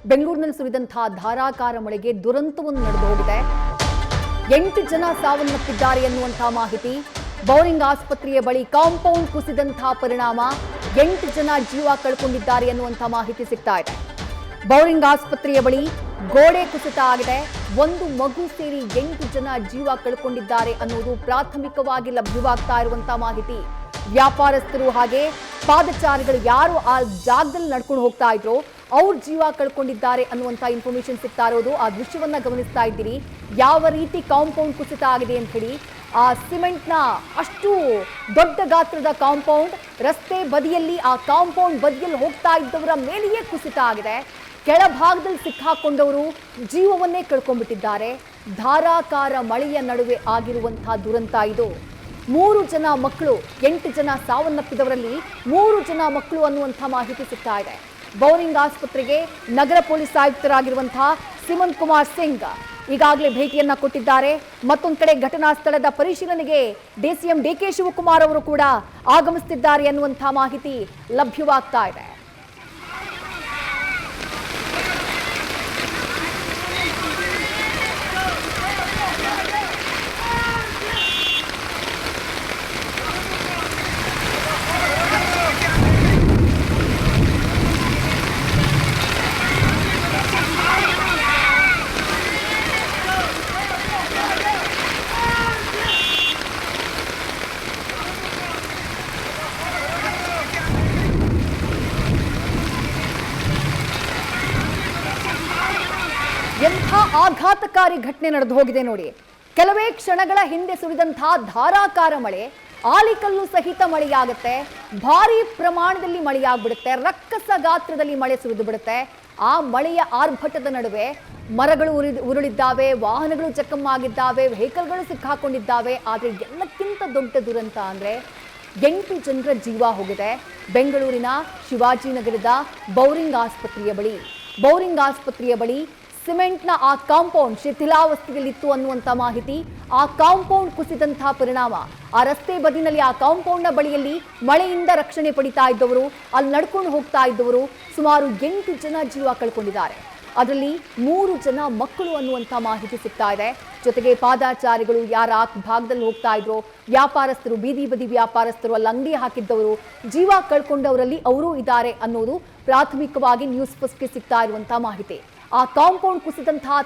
ಬೆಂಗಳೂರಿನಲ್ಲಿ ಸುರಿದಂತಹ ಧಾರಾಕಾರ ಮಳೆಗೆ ದುರಂತವನ್ನು ನಡೆದು ಹೋಗಿದೆ. 8 ಜನ ಸಾವನ್ನಪ್ಪಿದ್ದಾರೆ ಎನ್ನುವಂತಹ ಮಾಹಿತಿ. ಬೌರಿಂಗ್ ಆಸ್ಪತ್ರೆಯ ಬಳಿ ಕಾಂಪೌಂಡ್ ಕುಸಿದಂತಹ ಪರಿಣಾಮ 8 ಜನ ಜೀವ ಕಳ್ಕೊಂಡಿದ್ದಾರೆ ಎನ್ನುವಂತಹ ಮಾಹಿತಿ ಸಿಗ್ತಾ ಇದೆ. ಬೌರಿಂಗ್ ಆಸ್ಪತ್ರೆಯ ಬಳಿ ಗೋಡೆ ಕುಸಿತ ಆಗಿದೆ. ಒಂದು ಮಗು ಸೇರಿ 8 ಜನ ಜೀವ ಕಳ್ಕೊಂಡಿದ್ದಾರೆ ಅನ್ನೋದು ಪ್ರಾಥಮಿಕವಾಗಿ ಲಭ್ಯವಾಗ್ತಾ ಇರುವಂತಹ ಮಾಹಿತಿ. ವ್ಯಾಪಾರಸ್ಥರು ಹಾಗೆ ಪಾದಚಾರಿಗಳು ಯಾರು ಆ ಜಾಗದಲ್ಲಿ ನಡ್ಕೊಂಡು ಹೋಗ್ತಾ ಇದ್ರು ಅವ್ರ ಜೀವ ಕಳ್ಕೊಂಡಿದ್ದಾರೆ ಅನ್ನುವಂಥ ಇನ್ಫಾರ್ಮೇಶನ್ ಸಿಗ್ತಾ ಇರೋದು. ಆ ದೃಶ್ಯವನ್ನ ಗಮನಿಸ್ತಾ ಇದ್ದೀರಿ, ಯಾವ ರೀತಿ ಕಾಂಪೌಂಡ್ ಕುಸಿತ ಆಗಿದೆ ಅಂತ ಹೇಳಿ. ಆ ಸಿಮೆಂಟ್ನ ಅಷ್ಟು ದೊಡ್ಡ ಗಾತ್ರದ ಕಾಂಪೌಂಡ್ ರಸ್ತೆ ಬದಿಯಲ್ಲಿ, ಆ ಕಾಂಪೌಂಡ್ ಬದಿಯಲ್ಲಿ ಹೋಗ್ತಾ ಇದ್ದವರ ಮೇಲೆಯೇ ಕುಸಿತ ಆಗಿದೆ. ಕೆಳಭಾಗದಲ್ಲಿ ಸಿಕ್ಕಾಕೊಂಡವರು ಜೀವವನ್ನೇ ಕಳ್ಕೊಂಡ್ಬಿಟ್ಟಿದ್ದಾರೆ. ಧಾರಾಕಾರ ಮಳೆಯ ನಡುವೆ ಆಗಿರುವಂತಹ ದುರಂತ ಇದು. 3 ಜನ ಮಕ್ಕಳು, 8 ಜನ ಸಾವನ್ನಪ್ಪಿದವರಲ್ಲಿ 3 ಜನ ಮಕ್ಕಳು ಅನ್ನುವಂಥ ಮಾಹಿತಿ ಸಿಗ್ತಾ ಇದೆ. ಬೌರಿಂಗ್ ಆಸ್ಪತ್ರೆಗೆ ನಗರ ಪೊಲೀಸ್ ಆಯುಕ್ತರಾಗಿರುವಂತಹ ಸಿಮನ್ ಕುಮಾರ್ ಸಿಂಗ್ ಈಗಾಗಲೇ ಭೇಟಿಯನ್ನ ಕೊಟ್ಟಿದ್ದಾರೆ. ಮತ್ತೊಂದು ಕಡೆ ಘಟನಾ ಸ್ಥಳದ ಪರಿಶೀಲನೆಗೆ ಡಿಸಿಎಂ ಡಿಕೆ ಶಿವಕುಮಾರ್ ಅವರು ಕೂಡ ಆಗಮಿಸುತ್ತಿದ್ದಾರೆ ಅನ್ನುವಂಥ ಮಾಹಿತಿ ಲಭ್ಯವಾಗ್ತಾ ಇದೆ. ಎಂಥ ಆಘಾತಕಾರಿ ಘಟನೆ ನಡೆದು ಹೋಗಿದೆ ನೋಡಿ. ಕೆಲವೇ ಕ್ಷಣಗಳ ಹಿಂದೆ ಸುರಿದಂತಹ ಧಾರಾಕಾರ ಮಳೆ ಆಲಿಕಲ್ಲು ಸಹಿತ ಮಳೆಯಾಗುತ್ತೆ. ಭಾರಿ ಪ್ರಮಾಣದಲ್ಲಿ ಮಳೆಯಾಗ್ಬಿಡುತ್ತೆ. ರಕ್ಕಸ ಗಾತ್ರದಲ್ಲಿ ಮಳೆ ಸುರಿದು ಬಿಡುತ್ತೆ. ಆ ಮಳೆಯ ಆರ್ಭಟದ ನಡುವೆ ಮರಗಳು ಉರುಳಿದ್ದಾವೆ, ವಾಹನಗಳು ಜಖಮ್ಮಾಗಿದ್ದಾವೆ, ವೆಹಿಕಲ್ಗಳು ಸಿಕ್ಕಾಕೊಂಡಿದ್ದಾವೆ. ಆದರೆ ಎಲ್ಲಕ್ಕಿಂತ ದೊಡ್ಡ ದುರಂತ ಅಂದರೆ 8 ಜನರ ಜೀವ ಹೋಗಿದೆ. ಬೆಂಗಳೂರಿನ ಶಿವಾಜಿನಗರದ ಬೌರಿಂಗ್ ಆಸ್ಪತ್ರೆಯ ಬಳಿ ಸಿಮೆಂಟ್ನ ಆ ಕಾಂಪೌಂಡ್ ಶಿಥಿಲಾವಸ್ಥೆಯಲ್ಲಿತ್ತು ಅನ್ನುವಂಥ ಮಾಹಿತಿ. ಆ ಕಾಂಪೌಂಡ್ ಕುಸಿದಂತಹ ಪರಿಣಾಮ ಆ ರಸ್ತೆ ಬದಿನಲ್ಲಿ, ಆ ಕಾಂಪೌಂಡ್ನ ಬಳಿಯಲ್ಲಿ ಮಳೆಯಿಂದ ರಕ್ಷಣೆ ಪಡಿತಾ ಇದ್ದವರು, ಅಲ್ಲಿ ನಡ್ಕೊಂಡು ಹೋಗ್ತಾ ಇದ್ದವರು ಸುಮಾರು 8 ಜನ ಜೀವ ಕಳ್ಕೊಂಡಿದ್ದಾರೆ. ಅದರಲ್ಲಿ 3 ಜನ ಮಕ್ಕಳು ಅನ್ನುವಂಥ ಮಾಹಿತಿ ಸಿಗ್ತಾ ಇದೆ. ಜೊತೆಗೆ ಪಾದಾಚಾರಿಗಳು ಯಾರ ಭಾಗದಲ್ಲಿ ಹೋಗ್ತಾ ಇದ್ರು, ವ್ಯಾಪಾರಸ್ಥರು, ಬೀದಿ ಬದಿ ವ್ಯಾಪಾರಸ್ಥರು, ಅಲ್ಲಿ ಅಂಗಡಿ ಹಾಕಿದ್ದವರು, ಜೀವ ಕಳ್ಕೊಂಡವರಲ್ಲಿ ಅವರು ಇದ್ದಾರೆ ಅನ್ನೋದು ಪ್ರಾಥಮಿಕವಾಗಿ ನ್ಯೂಸ್ ಫಸ್ಟ್ಗೆ ಸಿಗ್ತಾ ಇರುವಂಥ ಮಾಹಿತಿ. ಆ ಕಾಂಪೌಂಡ್ ಕುಸಿದಂತಹ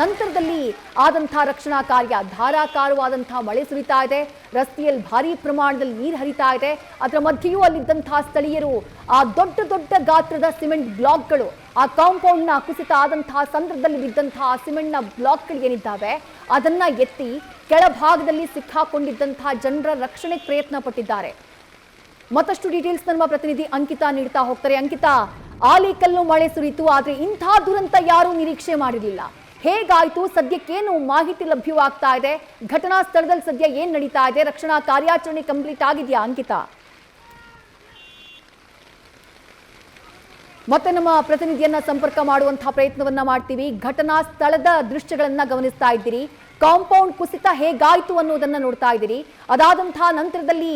ನಂತರದಲ್ಲಿ ಆದಂತಹ ರಕ್ಷಣಾ ಕಾರ್ಯ, ಧಾರಾಕಾರವಾದಂತಹ ಮಳೆ ಸುರಿತಾ ಇದೆ. ರಸ್ತೆಯಲ್ಲಿ ಭಾರಿ ಪ್ರಮಾಣದಲ್ಲಿ ನೀರು ಹರಿತಾ ಇದೆ. ಅದರ ಮಧ್ಯೆಯೂ ಅಲ್ಲಿದ್ದಂತಹ ಸ್ಥಳೀಯರು ಆ ದೊಡ್ಡ ದೊಡ್ಡ ಗಾತ್ರದ ಸಿಮೆಂಟ್ ಬ್ಲಾಕ್ಗಳು, ಆ ಕಾಂಪೌಂಡ್ನ ಕುಸಿತ ಆದಂತಹ ಸಂದರ್ಭದಲ್ಲಿ ಬಿದ್ದಂತಹ ಸಿಮೆಂಟ್ನ ಬ್ಲಾಕ್ಗಳು ಏನಿದ್ದಾವೆ ಅದನ್ನ ಎತ್ತಿ ಕೆಳಭಾಗದಲ್ಲಿ ಸಿಕ್ಕಾಕೊಂಡಿದ್ದಂತಹ ಜನರ ರಕ್ಷಣೆಗೆ ಪ್ರಯತ್ನ ಪಟ್ಟಿದ್ದಾರೆ. ಮತ್ತಷ್ಟು ಡೀಟೇಲ್ಸ್ ನಮ್ಮ ಪ್ರತಿನಿಧಿ ಅಂಕಿತಾ ನೀಡ್ತಾ ಹೋಗ್ತಾರೆ. ಅಂಕಿತಾ, ಆಲಿಕಲ್ಲು ಮಳೆ ಸುರಿತು, ಆದರೆ ಇಂಥ ದುರಂತ ಯಾರೂ ನಿರೀಕ್ಷೆ ಮಾಡಿರಲಿಲ್ಲ. ಹೇಗಾಯ್ತು? ಸದ್ಯಕ್ಕೇನು ಮಾಹಿತಿ ಲಭ್ಯವಾಗ್ತಾ ಇದೆ? ಘಟನಾ ಸ್ಥಳದಲ್ಲಿ ಸದ್ಯ ಏನ್ ನಡೀತಾ ಇದೆ? ರಕ್ಷಣಾ ಕಾರ್ಯಾಚರಣೆ ಕಂಪ್ಲೀಟ್ ಆಗಿದೆಯಾ ಅಂಕಿತಾ? ಮತ್ತೆ ನಮ್ಮ ಪ್ರತಿನಿಧಿಯನ್ನ ಸಂಪರ್ಕ ಮಾಡುವಂತಹ ಪ್ರಯತ್ನವನ್ನ ಮಾಡ್ತೀವಿ. ಘಟನಾ ಸ್ಥಳದ ದೃಶ್ಯಗಳನ್ನ ಗಮನಿಸ್ತಾ ಇದ್ದೀರಿ. ಕಾಂಪೌಂಡ್ ಕುಸಿತ ಹೇಗಾಯ್ತು ಅನ್ನೋದನ್ನ ನೋಡ್ತಾ ಇದ್ದೀರಿ. ಅದಾದಂತಹ ನಂತರದಲ್ಲಿ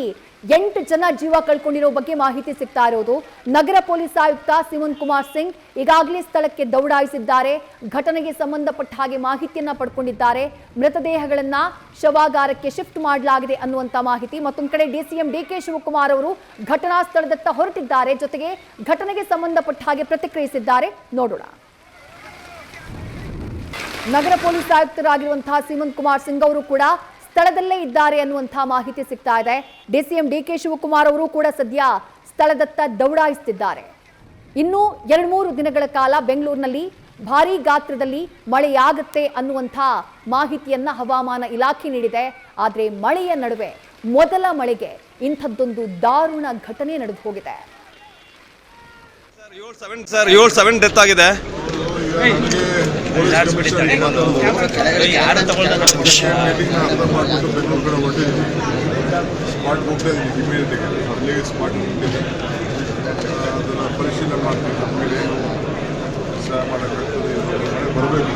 8 ಜನ ಜೀವ ಕಳ್ಕೊಂಡಿರೋ ಬಗ್ಗೆ ಮಾಹಿತಿ ಸಿಗ್ತಾ ಇರೋದು. ನಗರ ಪೊಲೀಸ್ ಆಯುಕ್ತ ಸಿಮನ್ ಕುಮಾರ್ ಸಿಂಗ್ ಈಗಾಗಲೇ ಸ್ಥಳಕ್ಕೆ ದೌಡಾಯಿಸಿದ್ದಾರೆ. ಘಟನೆಗೆ ಸಂಬಂಧಪಟ್ಟ ಹಾಗೆ ಮಾಹಿತಿಯನ್ನ ಪಡ್ಕೊಂಡಿದ್ದಾರೆ. ಮೃತದೇಹಗಳನ್ನ ಶವಾಗಾರಕ್ಕೆ ಶಿಫ್ಟ್ ಮಾಡಲಾಗಿದೆ ಅನ್ನುವಂತ ಮಾಹಿತಿ. ಮತ್ತೊಂದು ಕಡೆ ಡಿಸಿಎಂ ಡಿಕೆ ಶಿವಕುಮಾರ್ ಅವರು ಘಟನಾ ಸ್ಥಳದತ್ತ ಹೊರಟಿದ್ದಾರೆ. ಜೊತೆಗೆ ಘಟನೆಗೆ ಸಂಬಂಧಪಟ್ಟ ಹಾಗೆ ಪ್ರತಿಕ್ರಿಯಿಸಿದ್ದಾರೆ. ನೋಡೋಣ. ನಗರ ಪೊಲೀಸ್ ಆಯುಕ್ತರಾಗಿರುವಂತಹ ಸಿಮನ್ ಕುಮಾರ್ ಸಿಂಗ್ ಅವರು ಕೂಡ ಸ್ಥಳದಲ್ಲೇ ಇದ್ದಾರೆ ಅನ್ನುವಂತಹ ಮಾಹಿತಿ ಸಿಗ್ತಾ ಇದೆ. ಡಿಸಿಎಂ ಡಿಕೆ ಶಿವಕುಮಾರ್ ಅವರು ಕೂಡ ಸದ್ಯ ಸ್ಥಳದತ್ತ ದೌಡಾಯಿಸುತ್ತಿದ್ದಾರೆ. ಇನ್ನು 2-3 ದಿನಗಳ ಕಾಲ ಬೆಂಗಳೂರಿನಲ್ಲಿ ಭಾರೀ ಗಾತ್ರದಲ್ಲಿ ಮಳೆಯಾಗುತ್ತೆ ಅನ್ನುವಂಥ ಮಾಹಿತಿಯನ್ನ ಹವಾಮಾನ ಇಲಾಖೆ ನೀಡಿದೆ. ಆದರೆ ಮಳೆಯ ನಡುವೆ ಮೊದಲ ಮಳೆಗೆ ಇಂಥದ್ದೊಂದು ದಾರುಣ ಘಟನೆ ನಡೆದು ಹೋಗಿದೆ. 7 ಡೆತ್ ಆಗಿದೆ. ಪರಿಶೀಲನೆ ಮಾಡ್ತೀವಿ. ಬರಬೇಕು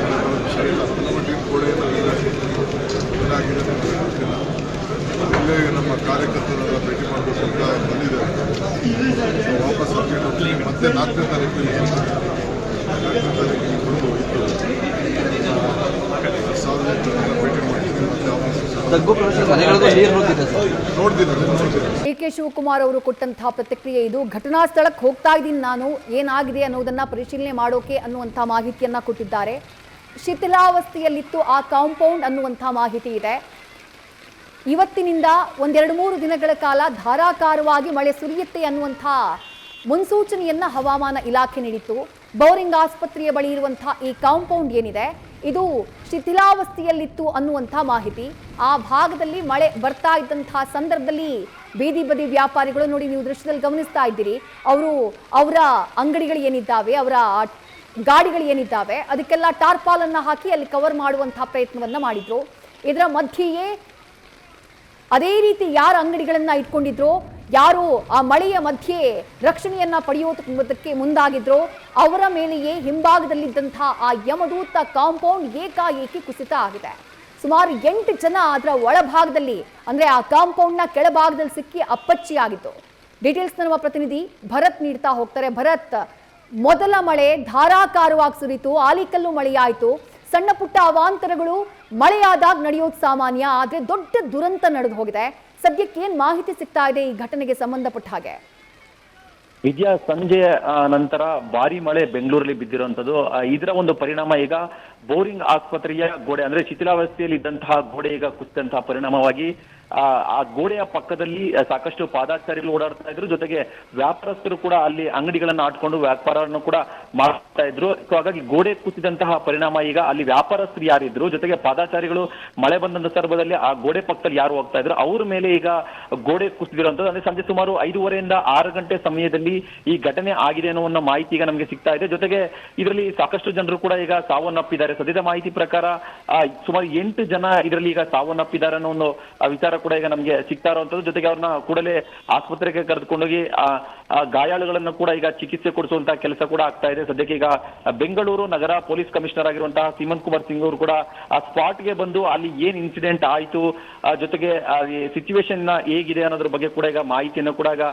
ಇಲ್ಲೇ ನಮ್ಮ ಕಾರ್ಯಕರ್ತರೆಲ್ಲ ಭೇಟಿ ಮಾಡಬೇಕು ಅಂತ ಬಂದಿದ್ದಾರೆ. ವಾಪಸ್ ಮತ್ತೆ 4ನೇ ತಾರೀಕು ತಗ್ಗು ಪ್ರದೇಶ ಮನೆಗಳಿಗೂ ನೀರು ನುಗ್ಗಿದೆ ಸರ್. ನೋಡ್ತೀನಿ. ಡಿ ಕೆ ಶಿವಕುಮಾರ್ ಅವರು ಕೊಟ್ಟಂತಹ ಪ್ರತಿಕ್ರಿಯೆ ಇದು. ಘಟನಾ ಸ್ಥಳಕ್ಕೆ ಹೋಗ್ತಾ ಇದ್ದೀನಿ ನಾನು, ಏನಾಗಿದೆ ಅನ್ನೋದನ್ನ ಪರಿಶೀಲನೆ ಮಾಡೋಕೆ ಅನ್ನುವಂಥ ಮಾಹಿತಿಯನ್ನ ಕೊಟ್ಟಿದ್ದಾರೆ. ಶಿಥಿಲಾವಸ್ಥೆಯಲ್ಲಿತ್ತು ಆ ಕಾಂಪೌಂಡ್ ಅನ್ನುವಂಥ ಮಾಹಿತಿ ಇದೆ. ಇವತ್ತಿನಿಂದ 1-2-3 ದಿನಗಳ ಕಾಲ ಧಾರಾಕಾರವಾಗಿ ಮಳೆ ಸುರಿಯುತ್ತೆ ಅನ್ನುವಂಥ ಮುನ್ಸೂಚನೆಯನ್ನ ಹವಾಮಾನ ಇಲಾಖೆ ನೀಡಿತ್ತು. ಬೌರಿಂಗ್ ಆಸ್ಪತ್ರೆಯ ಬಳಿ ಇರುವಂತಹ ಈ ಕಾಂಪೌಂಡ್ ಏನಿದೆ ಇದು ಶಿಥಿಲಾವಸ್ಥೆಯಲ್ಲಿತ್ತು ಅನ್ನುವಂಥ ಮಾಹಿತಿ. ಆ ಭಾಗದಲ್ಲಿ ಮಳೆ ಬರ್ತಾ ಇದ್ದಂತಹ ಸಂದರ್ಭದಲ್ಲಿ ಬೀದಿ ಬದಿ ವ್ಯಾಪಾರಿಗಳು ನೋಡಿ, ನೀವು ದೃಶ್ಯದಲ್ಲಿ ಗಮನಿಸ್ತಾ ಇದ್ದೀರಿ, ಅವರ ಅಂಗಡಿಗಳು ಏನಿದ್ದಾವೆ, ಅವರ ಗಾಡಿಗಳು ಏನಿದ್ದಾವೆ ಅದಕ್ಕೆಲ್ಲ ಟಾರ್ಪಾಲ್ ಅನ್ನ ಹಾಕಿ ಅಲ್ಲಿ ಕವರ್ ಮಾಡುವಂತಹ ಪ್ರಯತ್ನವನ್ನ ಮಾಡಿದ್ರು. ಇದರ ಮಧ್ಯೆಯೇ ಅದೇ ರೀತಿ ಯಾರ ಅಂಗಡಿಗಳನ್ನ ಇಟ್ಕೊಂಡಿದ್ರು, ಯಾರು ಆ ಮಳೆಯ ಮಧ್ಯೆ ರಕ್ಷಣೆಯನ್ನ ಪಡೆಯುವುದಕ್ಕೆ ಮುಂದಾಗಿದ್ರು, ಅವರ ಮೇಲೆಯೇ ಹಿಂಭಾಗದಲ್ಲಿದ್ದಂತಹ ಆ ಯಮದೂತ ಕಾಂಪೌಂಡ್ ಏಕಾಏಕಿ ಕುಸಿತ ಆಗಿದೆ. ಸುಮಾರು 8 ಜನ ಅದರ ಒಳಭಾಗದಲ್ಲಿ ಅಂದ್ರೆ ಆ ಕಾಂಪೌಂಡ್ನ ಕೆಳಭಾಗದಲ್ಲಿ ಸಿಕ್ಕಿ ಅಪ್ಪಚ್ಚಿಯಾಗಿತ್ತು. ಡೀಟೇಲ್ಸ್ ನಮ್ಮ ಪ್ರತಿನಿಧಿ ಭರತ್ ನೀಡ್ತಾ ಹೋಗ್ತಾರೆ. ಭರತ್, ಮೊದಲ ಮಳೆ ಧಾರಾಕಾರವಾಗಿ ಸುರಿತು, ಆಲಿಕಲ್ಲು ಮಳೆಯಾಯಿತು. ಸಣ್ಣ ಪುಟ್ಟ ಅವಾಂತರಗಳು ಮಳೆಯಾದಾಗ ನಡೆಯೋದು ಸಾಮಾನ್ಯ, ಆದ್ರೆ ದೊಡ್ಡ ದುರಂತ ನಡೆದು ಹೋಗಿದೆ. ಸದ್ಯಕ್ಕೆ ಏನ್ ಮಾಹಿತಿ ಸಿಗ್ತಾ ಇದೆ ಈ ಘಟನೆಗೆ ಸಂಬಂಧಪಟ್ಟ ಹಾಗೆ? ವಿದ್ಯಾ, ಸಂಜೆ ನಂತರ ಭಾರಿ ಮಳೆ ಬೆಂಗಳೂರಲ್ಲಿ ಬಿದ್ದಿರುವಂತದ್ದು. ಇದರ ಒಂದು ಪರಿಣಾಮ ಈಗ ಬೋರಿಂಗ್ ಆಸ್ಪತ್ರೆಯ ಗೋಡೆ ಅಂದ್ರೆ ಶಿಥಿಲಾವಸ್ಥೆಯಲ್ಲಿ ಇದ್ದಂತಹ ಗೋಡೆ ಈಗ ಕುಸಿದಂತಹ ಪರಿಣಾಮವಾಗಿ ಆ ಗೋಡೆಯ ಪಕ್ಕದಲ್ಲಿ ಸಾಕಷ್ಟು ಪಾದಾಚಾರಿಗಳು ಓಡಾಡ್ತಾ ಇದ್ರು. ಜೊತೆಗೆ ವ್ಯಾಪಾರಸ್ಥರು ಕೂಡ ಅಲ್ಲಿ ಅಂಗಡಿಗಳನ್ನ ಆಟ್ಕೊಂಡು ವ್ಯಾಪಾರವನ್ನು ಕೂಡ ಮಾಡ್ತಾ ಇದ್ರು. ಸೊ ಹಾಗಾಗಿ ಗೋಡೆ ಕುಸಿದಂತಹ ಪರಿಣಾಮ ಈಗ ಅಲ್ಲಿ ವ್ಯಾಪಾರಸ್ಥರು ಯಾರಿದ್ರು, ಜೊತೆಗೆ ಪಾದಾಚಾರಿಗಳು ಮಳೆ ಬಂದಂತ ಸಂದರ್ಭದಲ್ಲಿ ಆ ಗೋಡೆ ಪಕ್ಕದಲ್ಲಿ ಯಾರು ಹೋಗ್ತಾ ಇದ್ರು ಅವ್ರ ಮೇಲೆ ಈಗ ಗೋಡೆ ಕುಸಿದಿರುವಂತದ್ದು. ಅಂದ್ರೆ ಸಂಜೆ ಸುಮಾರು 5:30 6 ಗಂಟೆ ಸಮಯದಲ್ಲಿ ಈ ಘಟನೆ ಆಗಿದೆ ಅನ್ನೋ ಮಾಹಿತಿ ಈಗ ನಮಗೆ ಸಿಗ್ತಾ ಇದೆ. ಜೊತೆಗೆ ಇದರಲ್ಲಿ ಸಾಕಷ್ಟು ಜನರು ಕೂಡ ಈಗ ಸಾವನ್ನಪ್ಪಿದ್ದಾರೆ. ಸದ್ಯದ ಮಾಹಿತಿ ಪ್ರಕಾರ ಸುಮಾರು 8 ಜನ ಇದರಲ್ಲಿ ಈಗ ಸಾವನ್ನಪ್ಪಿದ್ದಾರೆ ಅನ್ನೋ ಒಂದು ವಿಚಾರ ಕೂಡ ಈಗ ನಮಗೆ ಸಿಗ್ತಾ ಇರುವಂತದ್ದು. ಜೊತೆಗೆ ಅವ್ರನ್ನ ಕೂಡಲೇ ಆಸ್ಪತ್ರೆಗೆ ಕರೆದುಕೊಂಡೋಗಿ ಗಾಯಾಳುಗಳನ್ನು ಕೂಡ ಈಗ ಚಿಕಿತ್ಸೆ ಕೊಡಿಸುವಂತಹ ಕೆಲಸ ಕೂಡ ಆಗ್ತಾ ಇದೆ. ಸದ್ಯಕ್ಕೆ ಈಗ ಬೆಂಗಳೂರು ನಗರ ಪೊಲೀಸ್ ಕಮಿಷನರ್ ಆಗಿರುವಂತಹ ಸೀಮಂತ್ ಕುಮಾರ್ ಸಿಂಗ್ ಅವರು ಕೂಡ ಆ ಸ್ಪಾಟ್ಗೆ ಬಂದು ಅಲ್ಲಿ ಏನ್ ಇನ್ಸಿಡೆಂಟ್ ಆಯ್ತು, ಜೊತೆಗೆ ಸಿಚುವೇಶನ್ ಹೇಗಿದೆ ಅನ್ನೋದ್ರ ಬಗ್ಗೆ ಕೂಡ ಈಗ ಮಾಹಿತಿಯನ್ನು ಕೂಡ ಈಗ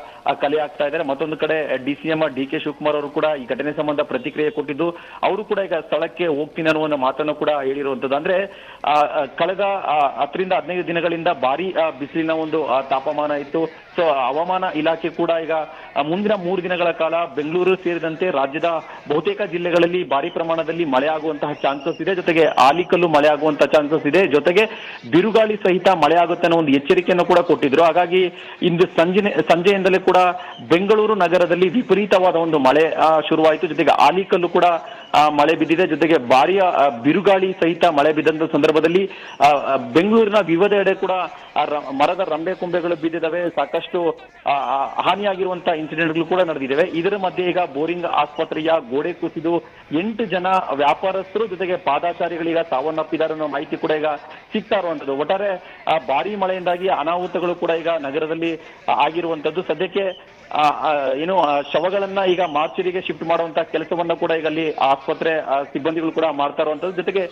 ಕಲೆ ಆಗ್ತಾ ಇದ್ದಾರೆ. ಮತ್ತೊಂದು ಕಡೆ DCM DK ಶಿವಕುಮಾರ್ ಅವರು ಕೂಡ ಈ ಘಟನೆ ಸಂಬಂಧ ಪ್ರತಿಕ್ರಿಯೆ ಕೊಟ್ಟಿದ್ದು, ಅವರು ಕೂಡ ಈಗ ಸ್ಥಳಕ್ಕೆ ಹೋಗ್ತೀನಿ ಅನ್ನುವ ಮಾತನ್ನು ಕೂಡ ಹೇಳಿರುವಂತದ್ದು. ಅಂದ್ರೆ ಕಳೆದ 10ರಿಂದ 15 ದಿನಗಳಿಂದ ಭಾರಿ ಬಿಸಿಲಿನ ಒಂದು ತಾಪಮಾನ ಇತ್ತು. ಸೊ ಹವಾಮಾನ ಇಲಾಖೆ ಕೂಡ ಈಗ ಮುಂದಿನ 3 ದಿನಗಳ ಕಾಲ ಬೆಂಗಳೂರು ಸೇರಿದಂತೆ ರಾಜ್ಯದ ಬಹುತೇಕ ಜಿಲ್ಲೆಗಳಲ್ಲಿ ಭಾರಿ ಪ್ರಮಾಣದಲ್ಲಿ ಮಳೆ ಆಗುವಂತಹ ಚಾನ್ಸಸ್ ಇದೆ. ಜೊತೆಗೆ ಆಲಿಕಲ್ಲು ಮಳೆ ಆಗುವಂತಹ ಚಾನ್ಸಸ್ ಇದೆ. ಜೊತೆಗೆ ಬಿರುಗಾಳಿ ಸಹಿತ ಮಳೆ ಆಗುತ್ತೆ ಅನ್ನೋ ಒಂದು ಎಚ್ಚರಿಕೆಯನ್ನು ಕೂಡ ಕೊಟ್ಟಿದ್ರು. ಹಾಗಾಗಿ ಇಂದು ಸಂಜೆಯಿಂದಲೇ ಕೂಡ ಬೆಂಗಳೂರು ನಗರದಲ್ಲಿ ವಿಪರೀತವಾದ ಒಂದು ಮಳೆ ಶುರುವಾಯಿತು. ಜೊತೆಗೆ ಆಲಿಕಲ್ಲು ಕೂಡ ಮಳೆ ಬಿದ್ದಿದೆ. ಜೊತೆಗೆ ಭಾರಿಯ ಬಿರುಗಾಳಿ ಸಹಿತ ಮಳೆ ಬಿದ್ದಂತ ಸಂದರ್ಭದಲ್ಲಿ ಬೆಂಗಳೂರಿನ ವಿವಿಧೆಡೆ ಕೂಡ ಮರದ ರಂಬೆ ಕೊಂಬೆಗಳು ಬಿದ್ದಿದ್ದಾವೆ. ಸಾಕಷ್ಟು ಹಾನಿಯಾಗಿರುವಂತಹ ಇನ್ಸಿಡೆಂಟ್ಗಳು ಕೂಡ ನಡೆದಿದ್ದಾವೆ. ಇದರ ಮಧ್ಯೆ ಈಗ ಬೋರಿಂಗ್ ಆಸ್ಪತ್ರೆಯ ಗೋಡೆ ಕುಸಿದು 8 ಜನ ವ್ಯಾಪಾರಸ್ಥರು ಜೊತೆಗೆ ಪಾದಾಚಾರಿಗಳೀಗ ಸಾವನ್ನಪ್ಪಿದ್ದಾರೆ ಅನ್ನೋ ಮಾಹಿತಿ ಕೂಡ ಈಗ ಸಿಗ್ತಾ ಇರುವಂತದ್ದು. ಒಟ್ಟಾರೆ ಭಾರಿ ಮಳೆಯಿಂದಾಗಿ ಅನಾಹುತಗಳು ಕೂಡ ಈಗ ನಗರದಲ್ಲಿ ಆಗಿರುವಂತದ್ದು. ಸದ್ಯಕ್ಕೆ ಏನು ಶವಗಳನ್ನ ಈಗ ಮಾರ್ಚರಿಗೆ ಶಿಫ್ಟ್ ಮಾಡುವಂತಹ ಕೆಲಸವನ್ನ ಕೂಡ ಈಗ ಅಲ್ಲಿ ಆಸ್ಪತ್ರೆ ಸಿಬ್ಬಂದಿಗಳು ಕೂಡ ಮಾಡ್ತಾ ಇರುವಂತದ್ದು. ಜೊತೆಗೆ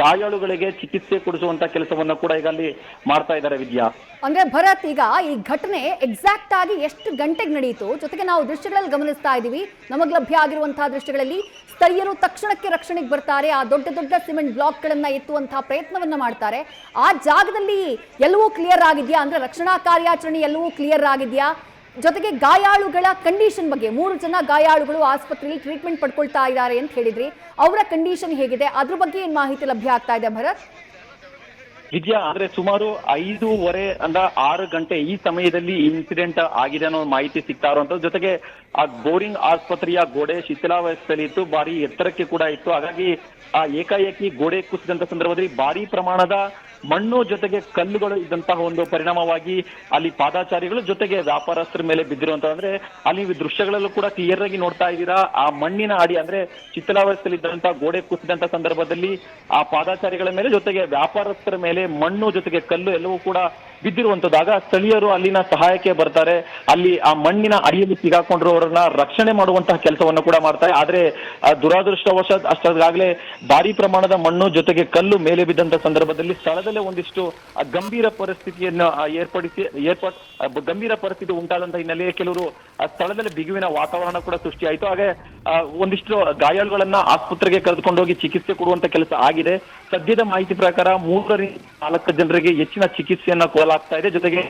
ಗಾಯಾಳುಗಳಿಗೆ ಚಿಕಿತ್ಸೆ ಕೊಡಿಸುವಂತ ಕೆಲಸವನ್ನ ಕೂಡ ಈಗ ಅಲ್ಲಿ ಮಾಡ್ತಾ ಇದ್ದಾರೆ. ವಿದ್ಯಾ, ಅಂದ್ರೆ ಭರತ್, ಈಗ ಈ ಘಟನೆ ಎಕ್ಸಾಕ್ಟ್ ಆಗಿ ಎಷ್ಟು ಗಂಟೆಗೆ ನಡೆಯಿತು? ಜೊತೆಗೆ ನಾವು ದೃಶ್ಯಗಳಲ್ಲಿ ಗಮನಿಸ್ತಾ ಇದ್ದೀವಿ, ನಮಗೆ ಲಭ್ಯ ಆಗಿರುವಂತಹ ದೃಶ್ಯಗಳಲ್ಲಿ ಸ್ಥಳೀಯರು ತಕ್ಷಣಕ್ಕೆ ರಕ್ಷಣೆಗೆ ಬರ್ತಾರೆ, ಆ ದೊಡ್ಡ ದೊಡ್ಡ ಸಿಮೆಂಟ್ ಬ್ಲಾಕ್ ಗಳನ್ನ ಎತ್ತುವಂತಹ ಪ್ರಯತ್ನವನ್ನ ಮಾಡ್ತಾರೆ. ಆ ಜಾಗದಲ್ಲಿ ಎಲ್ಲವೂ ಕ್ಲಿಯರ್ ಆಗಿದೆಯಾ? ಅಂದ್ರೆ ರಕ್ಷಣಾ ಕಾರ್ಯಾಚರಣೆ ಎಲ್ಲವೂ ಕ್ಲಿಯರ್ ಆಗಿದೆಯಾ? ಜೊತೆಗೆ ಗಾಯಾಳುಗಳ ಕಂಡೀಷನ್ ಬಗ್ಗೆ, 3 ಜನ ಗಾಯಾಳುಗಳು ಆಸ್ಪತ್ರೆಯಲ್ಲಿ ಟ್ರೀಟ್ಮೆಂಟ್ ಪಡ್ಕೊಳ್ತಾ ಇದ್ದಾರೆ ಅಂತ ಹೇಳಿದ್ರಿ, ಅವರ ಕಂಡೀಷನ್ ಹೇಗಿದೆ, ಅದ್ರ ಬಗ್ಗೆ ಏನ್ ಮಾಹಿತಿ ಲಭ್ಯ ಆಗ್ತಾ ಇದೆ ಭರತ್? ವಿದ್ಯಾ, ಅಂದ್ರೆ ಸುಮಾರು 5:30 6 ಗಂಟೆ ಈ ಸಮಯದಲ್ಲಿ ಇನ್ಸಿಡೆಂಟ್ ಆಗಿದೆ ಅನ್ನೋ ಮಾಹಿತಿ ಸಿಗ್ತಾ ಇರುವಂತದ್ದು. ಜೊತೆಗೆ ಆ ಬೋರಿಂಗ್ ಆಸ್ಪತ್ರೆಯ ಗೋಡೆ ಶಿಥಿಲಾವಸ್ಥೆಯಲ್ಲಿ ಇತ್ತು, ಭಾರಿ ಎತ್ತರಕ್ಕೆ ಕೂಡ ಇತ್ತು. ಹಾಗಾಗಿ ಆ ಏಕಾಏಕಿ ಗೋಡೆ ಕುಸಿದಂತ ಸಂದರ್ಭದಲ್ಲಿ ಭಾರಿ ಪ್ರಮಾಣದ ಮಣ್ಣು ಜೊತೆಗೆ ಕಲ್ಲುಗಳು ಇದ್ದಂತಹ ಒಂದು ಪರಿಣಾಮವಾಗಿ ಅಲ್ಲಿ ಪಾದಾಚಾರಿಗಳು ಜೊತೆಗೆ ವ್ಯಾಪಾರಸ್ಥರ ಮೇಲೆ ಬಿದ್ದಿರುವಂತ, ಅಂದ್ರೆ ಅಲ್ಲಿ ದೃಶ್ಯಗಳಲ್ಲೂ ಕೂಡ ಕ್ಲಿಯರ್ ಆಗಿ ನೋಡ್ತಾ ಇದ್ದೀರಾ. ಆ ಮಣ್ಣಿನ ಅಡಿ ಅಂದ್ರೆ ಶಿಥಿಲಾವಸ್ಥೆಯಲ್ಲಿ ಇದ್ದಂತಹ ಗೋಡೆ ಕುಸಿದಂತ ಸಂದರ್ಭದಲ್ಲಿ ಆ ಪಾದಾಚಾರಿಗಳ ಮೇಲೆ ಜೊತೆಗೆ ವ್ಯಾಪಾರಸ್ಥರ ಮೇಲೆ ಮಣ್ಣು ಜೊತೆಗೆ ಕಲ್ಲು ಎಲ್ಲವೂ ಕೂಡ ಬಿದ್ದಿರುವಂತದ್ದು. ಆಗ ಸ್ಥಳೀಯರು ಅಲ್ಲಿನ ಸಹಾಯಕ್ಕೆ ಬರ್ತಾರೆ. ಅಲ್ಲಿ ಆ ಮಣ್ಣಿನ ಅಡಿಯಲ್ಲಿ ಸಿಗಾಕೊಂಡಿರುವವರನ್ನ ಅವರನ್ನ ರಕ್ಷಣೆ ಮಾಡುವಂತಹ ಕೆಲಸವನ್ನು ಕೂಡ ಮಾಡ್ತಾರೆ. ಆದ್ರೆ ದುರಾದೃಷ್ಟವಶಾತ್ ಅಷ್ಟಾಗಲೇ ಭಾರಿ ಪ್ರಮಾಣದ ಮಣ್ಣು ಜೊತೆಗೆ ಕಲ್ಲು ಮೇಲೆ ಬಿದ್ದಂತ ಸಂದರ್ಭದಲ್ಲಿ ಸ್ಥಳದಲ್ಲೇ ಒಂದಿಷ್ಟು ಗಂಭೀರ ಪರಿಸ್ಥಿತಿಯನ್ನು ಗಂಭೀರ ಪರಿಸ್ಥಿತಿ ಉಂಟಾದಂತ ಹಿನ್ನೆಲೆಯಲ್ಲಿ ಕೆಲವರು ಸ್ಥಳದಲ್ಲಿ ಬಿಗುವಿನ ವಾತಾವರಣ ಕೂಡ ಸೃಷ್ಟಿಯಾಯಿತು. ಹಾಗೆ ಒಂದಿಷ್ಟು ಗಾಯಾಳುಗಳನ್ನ ಆಸ್ಪತ್ರೆಗೆ ಕರೆದುಕೊಂಡೋಗಿ ಚಿಕಿತ್ಸೆ ಕೊಡುವಂತ ಕೆಲಸ ಆಗಿದೆ. ಸದ್ಯದ ಮಾಹಿತಿ ಪ್ರಕಾರ 3 ರಿಂದ 4 ಜನರಿಗೆ ಹೆಚ್ಚಿನ ಚಿಕಿತ್ಸೆಯನ್ನ ಕೊಡಲಾಗ್ತಾ ಇದೆ. ಜೊತೆಗೆ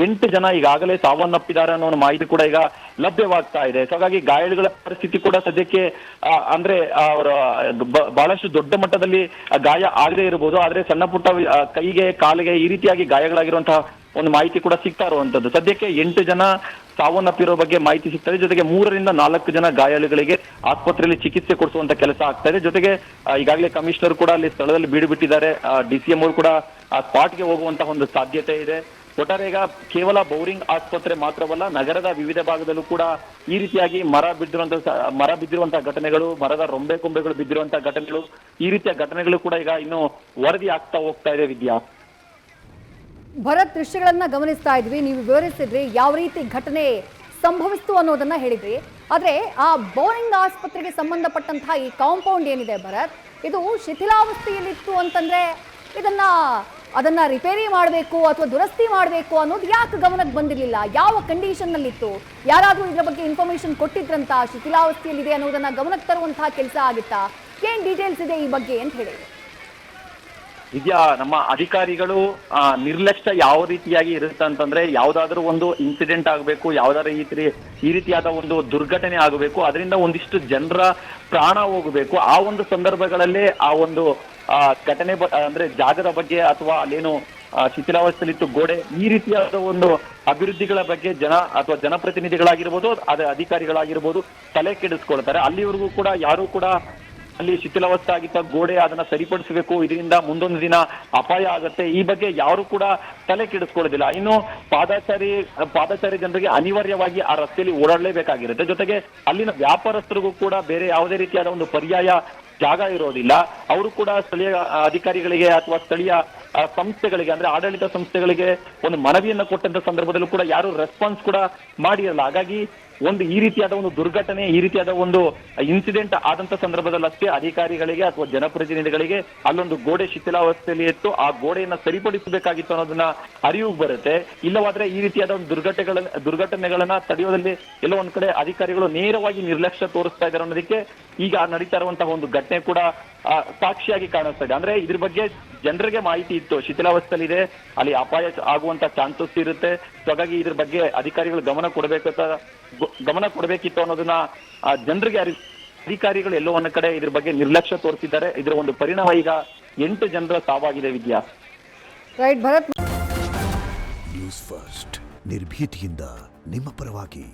8 ಜನ ಈಗಾಗಲೇ ಸಾವನ್ನಪ್ಪಿದ್ದಾರೆ ಅನ್ನೋ ಒಂದು ಮಾಹಿತಿ ಕೂಡ ಈಗ ಲಭ್ಯವಾಗ್ತಾ ಇದೆ. ಸೊ ಹಾಗಾಗಿ ಗಾಯಾಳುಗಳ ಪರಿಸ್ಥಿತಿ ಕೂಡ ಸದ್ಯಕ್ಕೆ ಅಂದ್ರೆ ಅವರ ಬಹಳಷ್ಟು ದೊಡ್ಡ ಮಟ್ಟದಲ್ಲಿ ಗಾಯ ಆಗದೆ ಇರಬಹುದು. ಆದ್ರೆ ಸಣ್ಣ ಪುಟ್ಟ ಕೈಗೆ ಕಾಲಿಗೆ ಈ ರೀತಿಯಾಗಿ ಗಾಯಗಳಾಗಿರುವಂತಹ ಒಂದು ಮಾಹಿತಿ ಕೂಡ ಸಿಗ್ತಾ ಇರುವಂತದ್ದು. ಸದ್ಯಕ್ಕೆ 8 ಜನ ಸಾವನ್ನಪ್ಪಿರೋ ಬಗ್ಗೆ ಮಾಹಿತಿ ಸಿಗ್ತದೆ. ಜೊತೆಗೆ 3 ರಿಂದ 4 ಜನ ಗಾಯಾಳುಗಳಿಗೆ ಆಸ್ಪತ್ರೆಯಲ್ಲಿ ಚಿಕಿತ್ಸೆ ಕೊಡಿಸುವಂತ ಕೆಲಸ ಆಗ್ತಾ ಇದೆ. ಜೊತೆಗೆ ಈಗಾಗಲೇ ಕಮಿಷನರ್ ಕೂಡ ಅಲ್ಲಿ ಸ್ಥಳದಲ್ಲಿ ಬೀಡು ಬಿಟ್ಟಿದ್ದಾರೆ. DCM ಅವರು ಕೂಡ ಆ ಸ್ಪಾಟ್ಗೆ ಹೋಗುವಂತಹ ಒಂದು ಸಾಧ್ಯತೆ ಇದೆ. ಒಟ್ಟಾರೆ ಈಗ ಕೇವಲ ಬೌರಿಂಗ್ ಆಸ್ಪತ್ರೆ ಮಾತ್ರವಲ್ಲ, ನಗರದ ವಿವಿಧ ಭಾಗದಲ್ಲೂ ಕೂಡ ಈ ರೀತಿಯಾಗಿ ಮರ ಬಿದ್ದಿರುವಂತಹ ಘಟನೆಗಳು, ಮರದ ರೊಂಬೆ ಕೊಂಬೆಗಳು ಬಿದ್ದಿರುವಂತಹ ಘಟನೆಗಳು, ಈ ರೀತಿಯ ಘಟನೆಗಳು ಕೂಡ ಈಗ ಇನ್ನು ವರದಿ ಆಗ್ತಾ ಹೋಗ್ತಾ ಇದೆ. ವಿದ್ಯಾ, ಭರತ್, ದೃಶ್ಯಗಳನ್ನ ಗಮನಿಸ್ತಾ ಇದ್ವಿ, ನೀವು ವಿವರಿಸಿದ್ರಿ ಯಾವ ರೀತಿ ಘಟನೆ ಸಂಭವಿಸ್ತು ಅನ್ನೋದನ್ನ ಹೇಳಿದ್ರಿ. ಆದ್ರೆ ಆ ಬೋರಿಂಗ್ ಆಸ್ಪತ್ರೆಗೆ ಸಂಬಂಧಪಟ್ಟಂತಹ ಈ ಕಾಂಪೌಂಡ್ ಏನಿದೆ ಭರತ್, ಇದು ಶಿಥಿಲಾವಸ್ಥೆಯಲ್ಲಿತ್ತು ಅಂತಂದ್ರೆ ಅದನ್ನ ರಿಪೇರಿ ಮಾಡಬೇಕು ಅಥವಾ ದುರಸ್ತಿ ಮಾಡಬೇಕು ಅನ್ನೋದು ಯಾಕೆ ಗಮನಕ್ಕೆ ಬಂದಿರಲಿಲ್ಲ? ಯಾವ ಕಂಡೀಷನ್ ನಲ್ಲಿತ್ತು? ಯಾರಾದ್ರೂ ಇದರ ಬಗ್ಗೆ ಇನ್ಫಾರ್ಮೇಶನ್ ಕೊಟ್ಟಿದ್ರಂತ ಶಿಥಿಲಾವಸ್ಥೆಯಲ್ಲಿದೆ ಅನ್ನೋದನ್ನ ಗಮನಕ್ಕೆ ತರುವಂತಹ ಕೆಲಸ ಆಗಿತ್ತಾ? ಏನ್ ಡೀಟೇಲ್ಸ್ ಇದೆ ಈ ಬಗ್ಗೆ ಅಂತ ಹೇಳಿ? ವಿದ್ಯಾ, ನಮ್ಮ ಅಧಿಕಾರಿಗಳು ನಿರ್ಲಕ್ಷ್ಯ ಯಾವ ರೀತಿಯಾಗಿ ಇರುತ್ತೆ ಅಂತಂದ್ರೆ, ಯಾವ್ದಾದ್ರು ಒಂದು ಇನ್ಸಿಡೆಂಟ್ ಆಗಬೇಕು, ಯಾವ್ದಾದ್ರು ಈ ರೀತಿಯಾದ ಒಂದು ದುರ್ಘಟನೆ ಆಗಬೇಕು, ಅದರಿಂದ ಒಂದಿಷ್ಟು ಜನರ ಪ್ರಾಣ ಹೋಗಬೇಕು. ಆ ಒಂದು ಸಂದರ್ಭಗಳಲ್ಲೇ ಆ ಒಂದು ಘಟನೆ ಅಂದ್ರೆ ಜಾಗದ ಬಗ್ಗೆ ಅಥವಾ ಅಲ್ಲೇನು ಶಿಥಿಲಾವಸ್ಥೆಯಲ್ಲಿತ್ತು ಗೋಡೆ, ಈ ರೀತಿಯಾದ ಒಂದು ಅಭಿವೃದ್ಧಿಗಳ ಬಗ್ಗೆ ಜನಪ್ರತಿನಿಧಿಗಳಾಗಿರ್ಬೋದು, ಅದೇ ಅಧಿಕಾರಿಗಳಾಗಿರ್ಬೋದು ತಲೆ ಕೆಡಿಸ್ಕೊಳ್ತಾರೆ. ಅಲ್ಲಿವರೆಗೂ ಕೂಡ ಯಾರು ಕೂಡ ಅಲ್ಲಿ ಶಿಥಿಲಾವಸ್ಥೆ ಆಗಿದ್ದ ಗೋಡೆ ಅದನ್ನ ಸರಿಪಡಿಸಬೇಕು, ಇದರಿಂದ ಮುಂದೊಂದು ದಿನ ಅಪಾಯ ಆಗುತ್ತೆ, ಈ ಬಗ್ಗೆ ಯಾರು ಕೂಡ ತಲೆ ಕೆಡಿಸ್ಕೊಳ್ಳೋದಿಲ್ಲ. ಇನ್ನು ಪಾದಚಾರಿ ಜನರಿಗೆ ಅನಿವಾರ್ಯವಾಗಿ ಆ ರಸ್ತೆಯಲ್ಲಿ ಓಡಾಡಲೇಬೇಕಾಗಿರುತ್ತೆ. ಜೊತೆಗೆ ಅಲ್ಲಿನ ವ್ಯಾಪಾರಸ್ಥರಿಗೂ ಕೂಡ ಬೇರೆ ಯಾವುದೇ ರೀತಿಯಾದ ಒಂದು ಪರ್ಯಾಯ ಜಾಗ ಇರೋದಿಲ್ಲ. ಅವರು ಕೂಡ ಸ್ಥಳೀಯ ಅಧಿಕಾರಿಗಳಿಗೆ ಅಥವಾ ಸ್ಥಳೀಯ ಸಂಸ್ಥೆಗಳಿಗೆ ಅಂದ್ರೆ ಆಡಳಿತ ಸಂಸ್ಥೆಗಳಿಗೆ ಒಂದು ಮನವಿಯನ್ನ ಕೊಟ್ಟಂತ ಸಂದರ್ಭದಲ್ಲೂ ಕೂಡ ಯಾರು ರೆಸ್ಪಾನ್ಸ್ ಕೂಡ ಮಾಡಿರಲ್ಲ. ಹಾಗಾಗಿ ಈ ರೀತಿಯಾದ ಒಂದು ದುರ್ಘಟನೆ, ಈ ರೀತಿಯಾದ ಒಂದು ಇನ್ಸಿಡೆಂಟ್ ಆದಂತ ಸಂದರ್ಭದಲ್ಲಿ ಅಷ್ಟೇ ಅಧಿಕಾರಿಗಳಿಗೆ ಅಥವಾ ಜನಪ್ರತಿನಿಧಿಗಳಿಗೆ ಅಲ್ಲೊಂದು ಗೋಡೆ ಶಿಥಿಲಾವಸ್ಥೆಯಲ್ಲಿ ಇತ್ತು, ಆ ಗೋಡೆಯನ್ನ ಸರಿಪಡಿಸಬೇಕಾಗಿತ್ತು ಅನ್ನೋದನ್ನ ಅರಿವು ಬರುತ್ತೆ. ಇಲ್ಲವಾದ್ರೆ ಈ ರೀತಿಯಾದ ಒಂದು ದುರ್ಘಟನೆಗಳನ್ನ ತಡೆಯೋದಲ್ಲಿ ಎಲ್ಲೋ ಒಂದ್ ಕಡೆ ಅಧಿಕಾರಿಗಳು ನೇರವಾಗಿ ನಿರ್ಲಕ್ಷ್ಯ ತೋರಿಸ್ತಾ ಇದ್ದಾರೆ ಅನ್ನೋದಕ್ಕೆ ಈಗ ನಡೀತಾ ಇರುವಂತಹ ಒಂದು ಘಟನೆ ಕೂಡ ಸಾಕ್ಷಿಯಾಗಿ ಕಾಣಿಸ್ತಾ ಇದೆ. ಅಂದ್ರೆ ಇದ್ರ ಬಗ್ಗೆ ಜನರಿಗೆ ಮಾಹಿತಿ ಇತ್ತು, ಶಿಥಿಲಾವಸ್ಥೆಯಲ್ಲಿ ಇದೆ, ಅಲ್ಲಿ ಅಪಾಯ ಆಗುವಂತ ಚಾನ್ಸಸ್ ಇರುತ್ತೆ. ಹಾಗಾಗಿ ಇದ್ರ ಬಗ್ಗೆ ಅಧಿಕಾರಿಗಳು ಗಮನ ಕೊಡಬೇಕಿತ್ತು ಅನ್ನೋದನ್ನ ಜನರಿಗೆ ಅಧಿಕಾರಿಗಳು ಎಲ್ಲೋ ಒಂದ್ ಕಡೆ ಇದ್ರ ಬಗ್ಗೆ ನಿರ್ಲಕ್ಷ್ಯ ತೋರಿಸಿದ್ದಾರೆ. ಇದರ ಒಂದು ಪರಿಣಾಮ ಈಗ 8 ಜನರ ಸಾವಾಗಿದೆ. ವಿದ್ಯಾ, ರೈಟ್ ಭರತ್. ನ್ಯೂಸ್ ಫಸ್ಟ್ ನಿರ್ಭೀತಿಯಿಂದ ನಿಮ್ಮ ಪರವಾಗಿ.